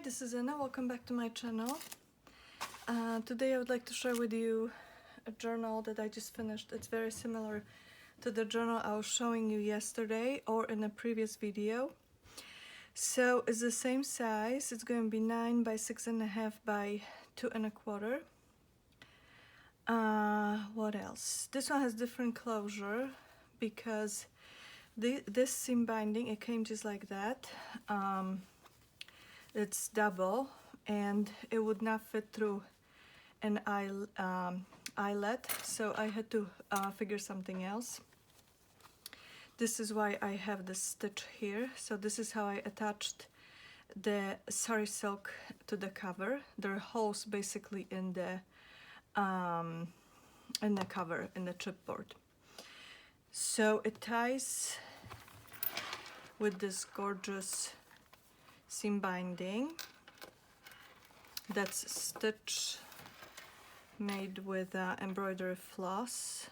this is Anna. Welcome back to my channel. Today I would like to share with you a journal that I just finished. It's very similar to the journal I was showing you yesterday or in a previous video. So it's the same size. It's going to be 9 by 6.5 by 2.25. What else? This one has different closure because this seam binding, it came just like that. It's double and it would not fit through an eyelet, so I had to figure something else. This is why I have the stitch here. So this is how I attached the sari silk to the cover. There are holes basically in the cover, in the chipboard. So it ties with this gorgeous seam binding. That's stitch made with embroidery floss.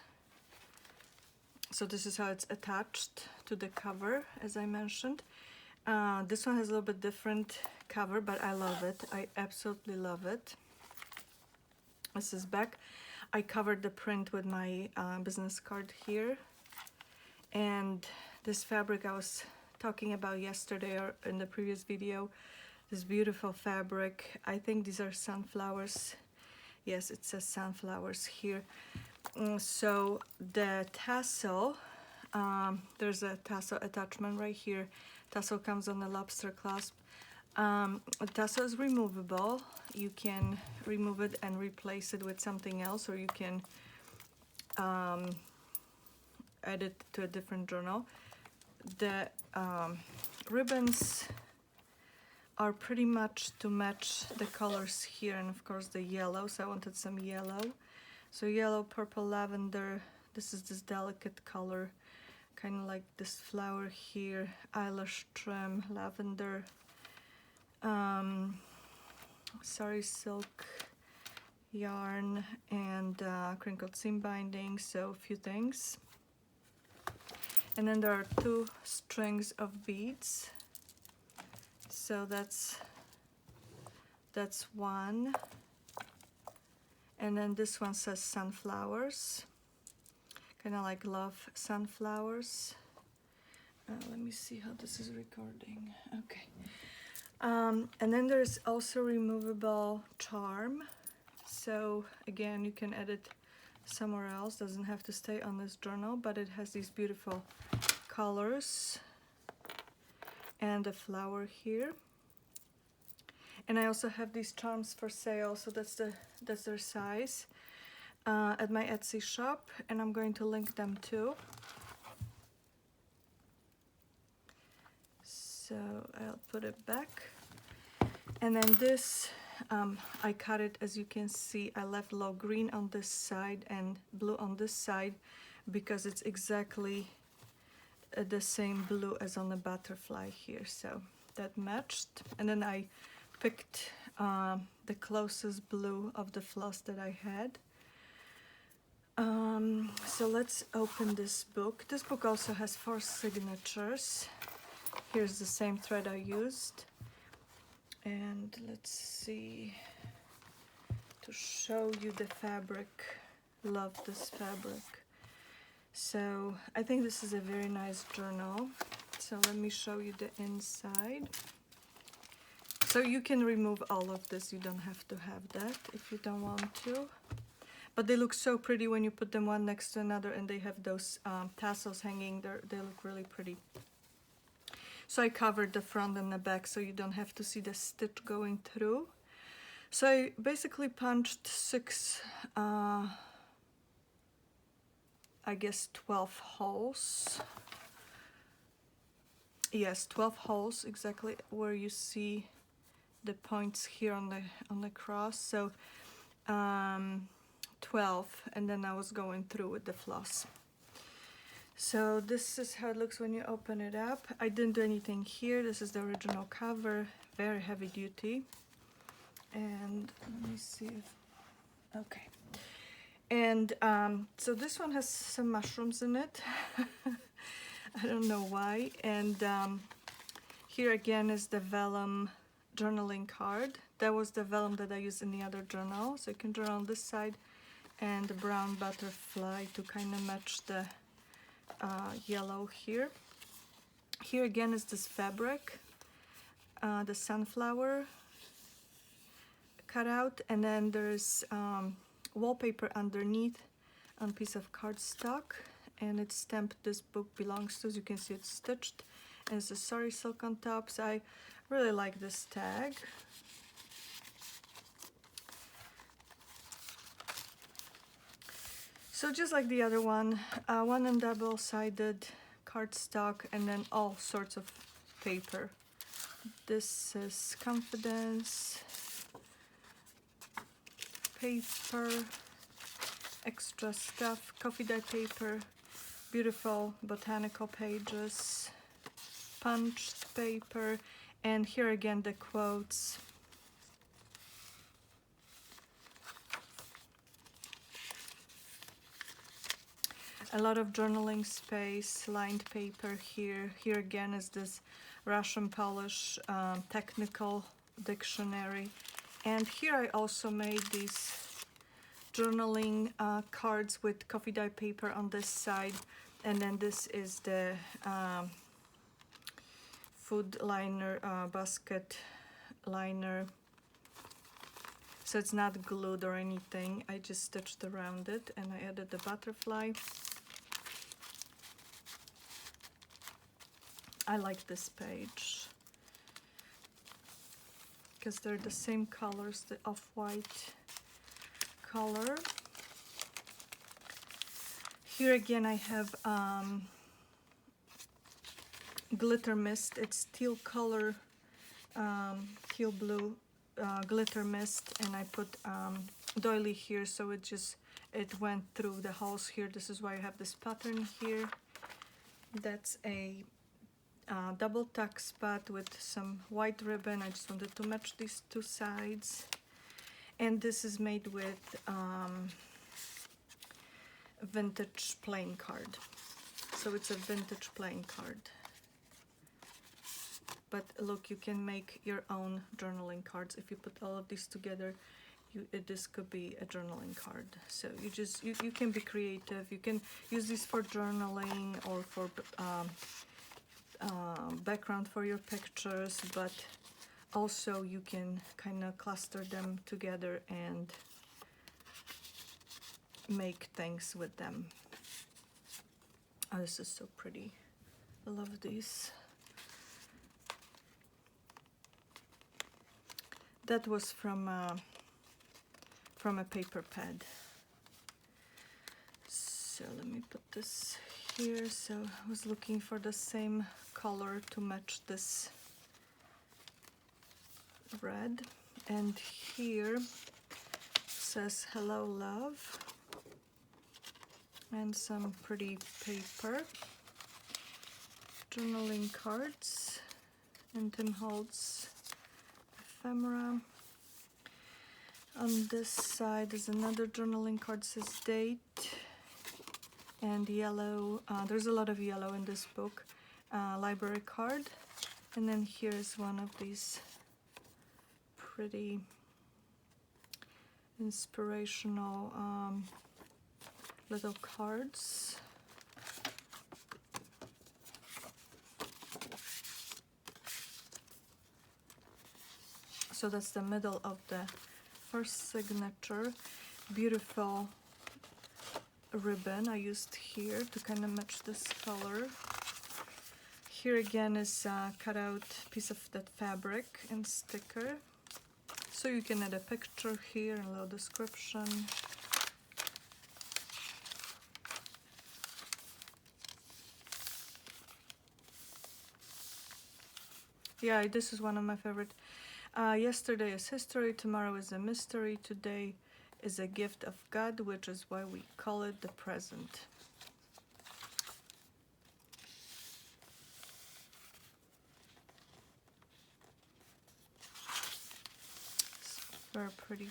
So this is how it's attached to the cover, as I mentioned. This one has a little bit different cover, but I love it. I absolutely love it. This is back. I covered the print with my business card here. And this fabric I was talking about yesterday or in the previous video, this beautiful fabric. I think these are sunflowers. Yes, it says sunflowers here. So the tassel, there's a tassel attachment right here. Tassel comes on a lobster clasp. The tassel is removable. You can remove it and replace it with something else, or you can add it to a different journal. The ribbons are pretty much to match the colors here, and of course the yellow, so I wanted some yellow. So yellow, purple, lavender. This is this delicate color, kind of like this flower here, eyelash trim, lavender, sari silk yarn, and crinkled seam binding, so a few things. And then there are 2 strings of beads. So that's one. And then this one says sunflowers, kind of like love sunflowers. Let me see how this is recording. Okay. And then there's also removable charm. So again, you can edit somewhere else, doesn't have to stay on this journal, but it has these beautiful colors and a flower here. And I also have these charms for sale, so that's their size, at my Etsy shop, and I'm going to link them too. So I'll put it back. And then this, I cut it, as you can see. I left low green on this side and blue on this side because it's exactly the same blue as on the butterfly here, so that matched. And then I picked the closest blue of the floss that I had. So let's open this book. This book also has 4 signatures. Here's the same thread I used. And let's see, to show you the fabric. Love this fabric. So I think this is a very nice journal. So let me show you the inside. So you can remove all of this. You don't have to have that if you don't want to. But they look so pretty when you put them one next to another, and they have those tassels hanging there. They look really pretty. So I covered the front and the back so you don't have to see the stitch going through. So I basically punched 6, I guess 12 holes. Yes, 12 holes exactly where you see the points here on the cross. So 12, and then I was going through with the floss. So this is how it looks when you open it up. I didn't do anything here. This is the original cover, very heavy duty. And let me see if, okay. And so this one has some mushrooms in it. I don't know why. And here again is the velum journaling card. That was the vellum that I used in the other journal. So you can journal on this side, and the brown butterfly to kind of match the yellow here. Here again is this fabric, the sunflower cut out, and then there's wallpaper underneath on a piece of cardstock, and it's stamped "This book belongs to." As you can see, it's stitched, and it's a sari silk on top. So I really like this tag. So just like the other one, one and double-sided cardstock, and then all sorts of paper. This is confidence paper, extra stuff, coffee dye paper, beautiful botanical pages, punched paper, and here again the quotes. A lot of journaling space, lined paper here. Here again is this Russian Polish technical dictionary. And here I also made these journaling cards with coffee dye paper on this side. And then this is the food liner, basket liner. So it's not glued or anything. I just stitched around it, and I added the butterfly. I like this page because they're the same colors, the off-white color. Here again I have glitter mist. It's teal color, teal blue glitter mist, and I put doily here, so it went through the holes here. This is why I have this pattern here. That's a double tuck spot with some white ribbon. I just wanted to match these two sides. And this is made with vintage playing card. So it's a vintage playing card. But look, you can make your own journaling cards. If you put all of these together, this could be a journaling card. So you can be creative. You can use these for journaling or for background for your pictures, but also you can kind of cluster them together and make things with them. Oh, this is so pretty. I love these. That was from a paper pad. So let me put this here. So I was looking for the same color to match this red, and here says "Hello Love," and some pretty paper, journaling cards, and Tim Holtz ephemera. On this side is another journaling card, says date, and yellow. There's a lot of yellow in this book. Library card, and then here is one of these pretty inspirational little cards. So that's the middle of the first signature. Beautiful ribbon I used here to kind of match this color. Here again is a cut out piece of that fabric and sticker. So you can add a picture here and a little description. Yeah, this is one of my favorite. Yesterday is history, tomorrow is a mystery, today is a gift of God, which is why we call it the present. Very pretty,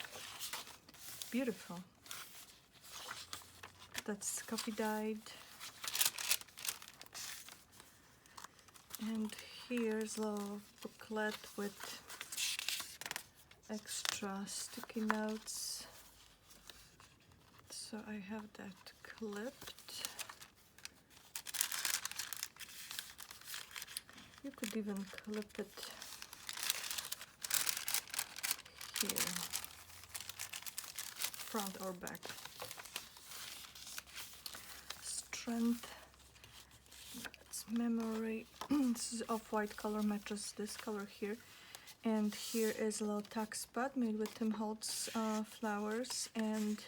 beautiful. That's coffee dyed. And here's a little booklet with extra sticky notes. So I have that clipped. You could even clip it here, front or back. Strength, it's memory. This is off-white color, matches this color here. And here is a little tuck spot made with Tim Holtz flowers, and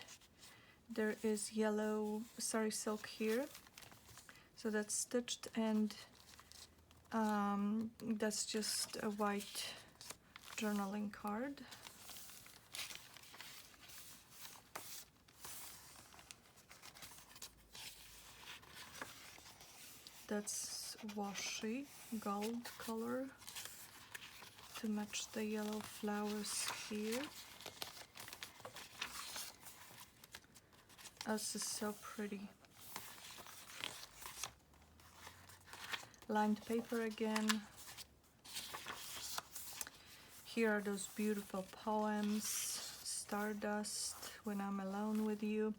there is yellow sari silk here. So that's stitched, and that's just a white journaling card. That's washi gold color to match the yellow flowers here. Oh, this is so pretty. Lined paper again. Here are those beautiful poems. Stardust, When I'm Alone with You.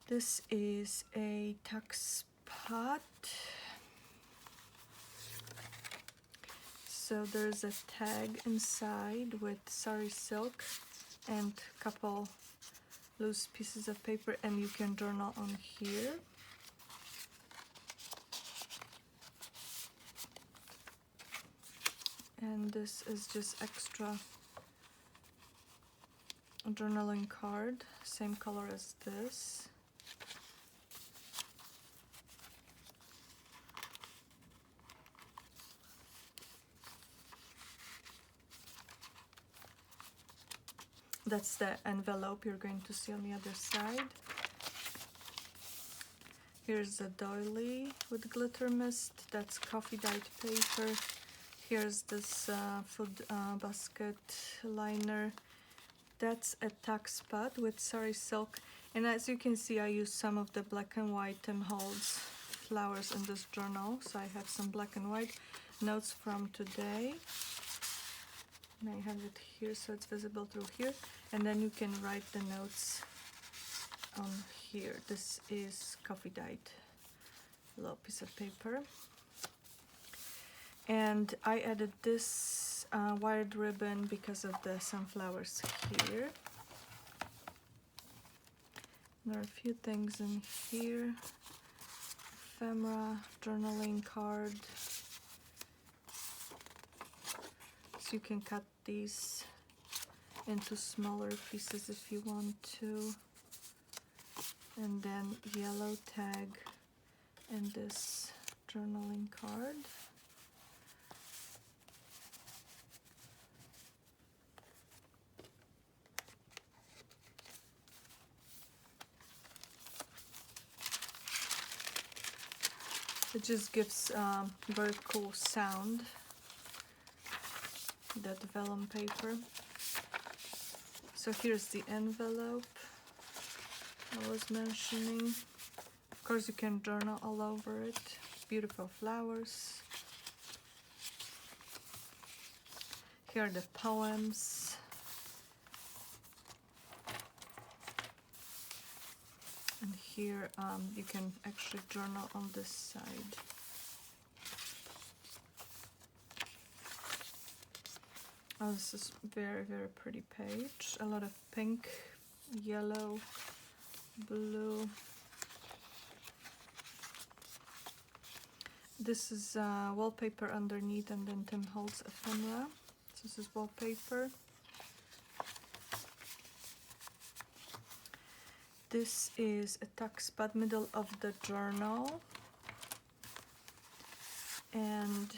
This is a tuck spot. So there's a tag inside with sari silk and a couple loose pieces of paper, and you can journal on here. And this is just extra journaling card, same color as this. That's the envelope you're going to see on the other side. Here's a doily with glitter mist. That's coffee dyed paper. Here's this food basket liner. That's a tuck spot with sari silk. And as you can see, I used some of the black and white Tim Holtz flowers in this journal. So I have some black and white notes from today. And I have it here so it's visible through here. And then you can write the notes on here. This is coffee dyed little piece of paper. And I added this wired ribbon because of the sunflowers here. There are a few things in here. Ephemera, journaling card. So you can cut these into smaller pieces if you want to. And then yellow tag and this journaling card. It just gives very cool sound, that vellum paper. So here's the envelope I was mentioning. Of course you can journal all over it. Beautiful flowers. Here are the poems. And here you can actually journal on this side. Oh, this is very, very pretty page. A lot of pink, yellow, blue. This is wallpaper underneath, and then Tim Holtz ephemera. So this is wallpaper. This is a tuck spot, middle of the journal, and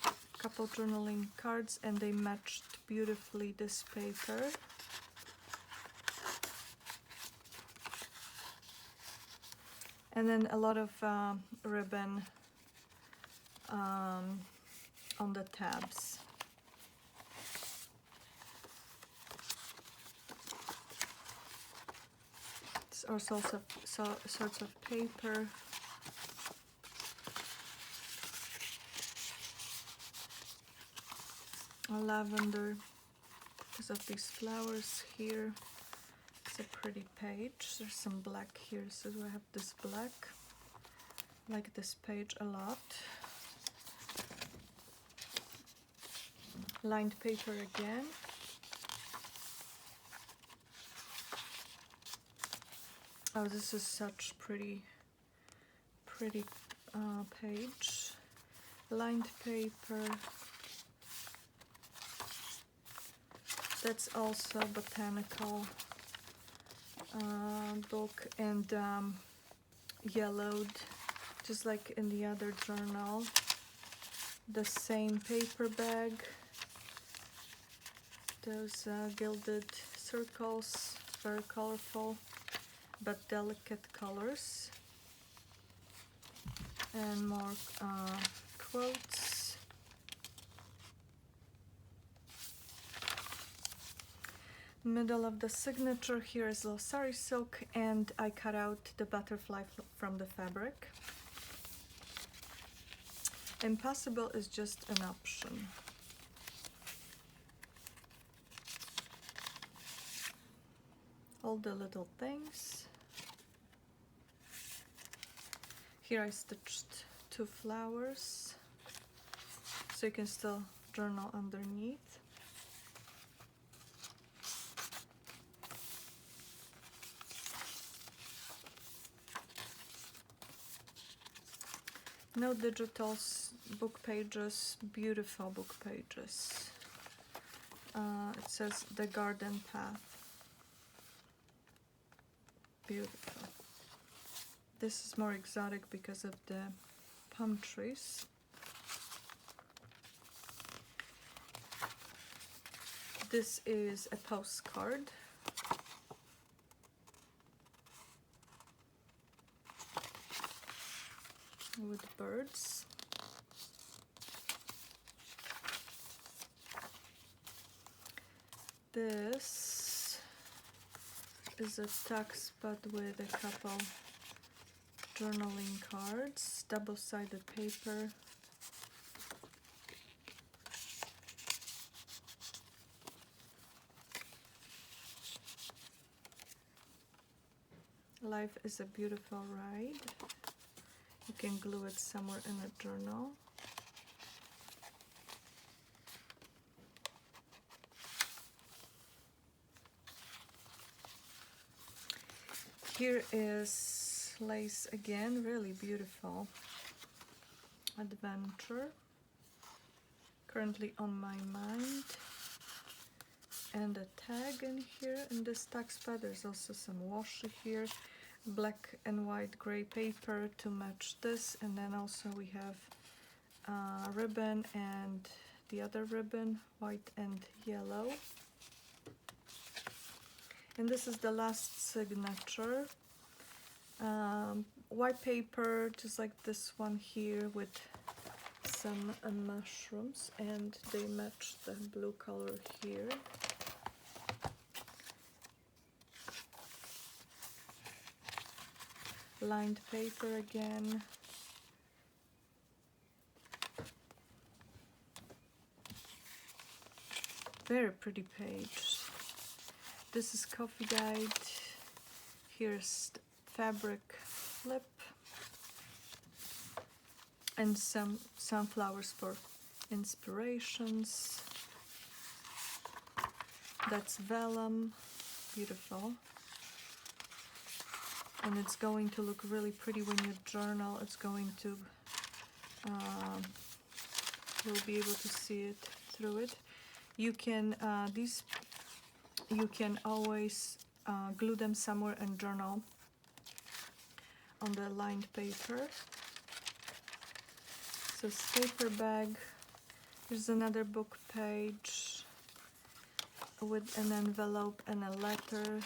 a couple journaling cards, and they matched beautifully this paper. And then a lot of ribbon on the tabs. Or sorts of paper. Lavender. because of these flowers here. It's a pretty page. There's some black here, so I have this black. I like this page a lot. Lined paper again. Oh, this is such pretty page. Lined paper. That's also botanical book, and yellowed, just like in the other journal. The same paper bag. Those gilded circles, very colorful but delicate colors. And more quotes. Middle of the signature here is little sari silk, and I cut out the butterfly from the fabric. Impossible is just an option. All the little things. Here I stitched 2 flowers, so you can still journal underneath. No digitals, book pages, beautiful book pages. It says The Garden Path. Beautiful. This is more exotic because of the palm trees. This is a postcard. With birds. This is a tuck spot with a couple journaling cards, double-sided paper. Life is a beautiful ride. You can glue it somewhere in a journal. Here is lace again, really beautiful. Adventure. Currently on my mind. And a tag in here in this tuck spot. There's also some washi here. Black and white gray paper to match this, and then also we have ribbon and the other ribbon, white and yellow. And this is the last signature. White paper, just like this one here, with some mushrooms, and they match the blue color here. Lined paper again. Very pretty page. This is coffee guide. Here's fabric flip. And some sunflowers for inspirations. That's vellum. Beautiful. And it's going to look really pretty when you journal. It's going to, you'll be able to see it through it. You can, you can always glue them somewhere and journal on the lined paper. So it's paper bag. Here's another book page with an envelope and a letter.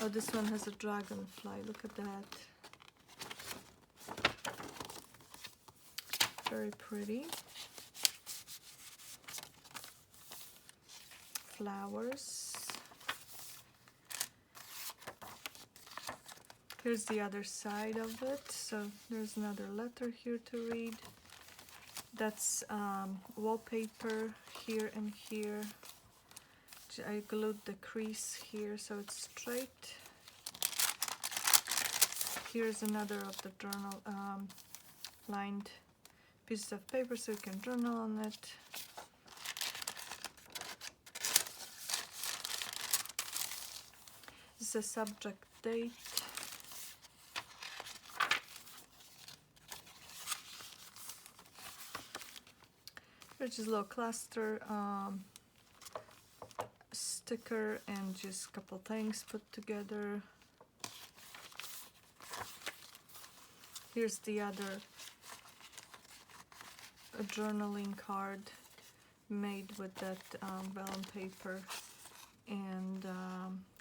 Oh, this one has a dragonfly. Look at that. Very pretty. Flowers. Here's the other side of it. So there's another letter here to read. That's wallpaper here and here. I glued the crease here so it's straight. Here's another of the journal lined pieces of paper so you can journal on it. This is a subject date. Here's just a little cluster sticker and just a couple things put together. Here's the other journaling card made with that vellum paper and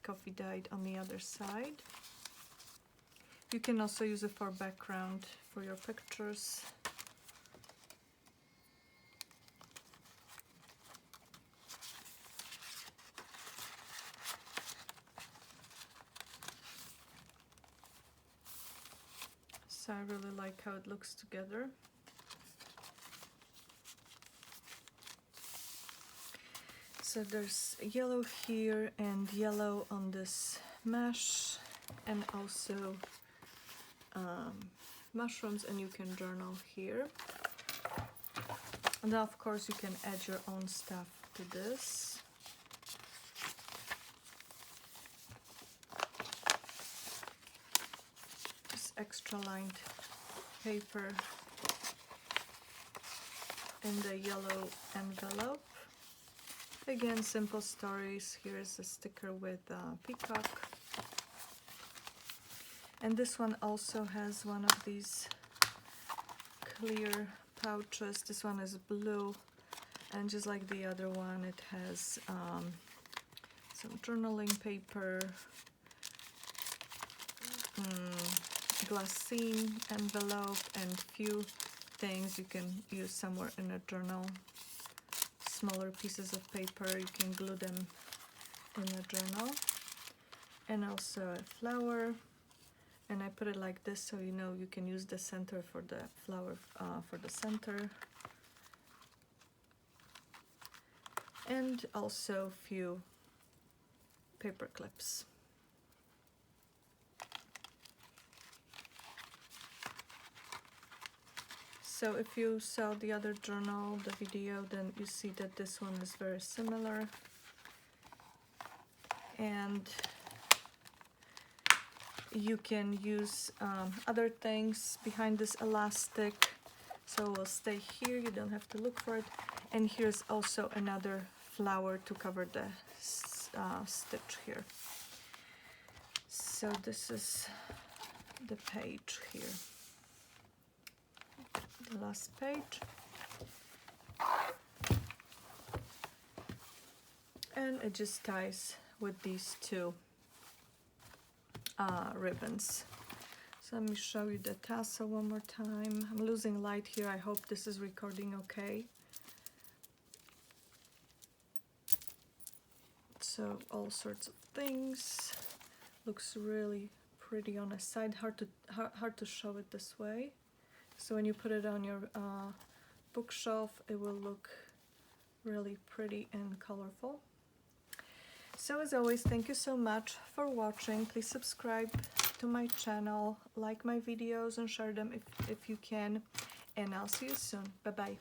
coffee dyed on the other side. You can also use it for background for your pictures. So I really like how it looks together. So there's yellow here and yellow on this mesh, and also mushrooms, and you can journal here. And then of course you can add your own stuff to this. Extra lined paper in the yellow envelope. Again, simple stories. Here's a sticker with peacock. And this one also has one of these clear pouches. This one is blue, and just like the other one, it has some journaling paper, glassine envelope, and few things you can use somewhere in a journal. Smaller pieces of paper, you can glue them in a journal. And also a flower, and I put it like this so you know you can use the center for the flower for the center. And also few paper clips. So if you saw the other journal, the video, then you see that this one is very similar. And you can use other things behind this elastic, so it will stay here, you don't have to look for it. And here's also another flower to cover the stitch here. So this is the page here. The last page, and it just ties with these two ribbons. So let me show you the tassel one more time. I'm losing light here. I hope this is recording okay. So all sorts of things. Looks really pretty on a side. Hard to show it this way. So when you put it on your bookshelf, it will look really pretty and colorful. So as always, thank you so much for watching. Please subscribe to my channel, like my videos, and share them if you can. And I'll see you soon. Bye-bye.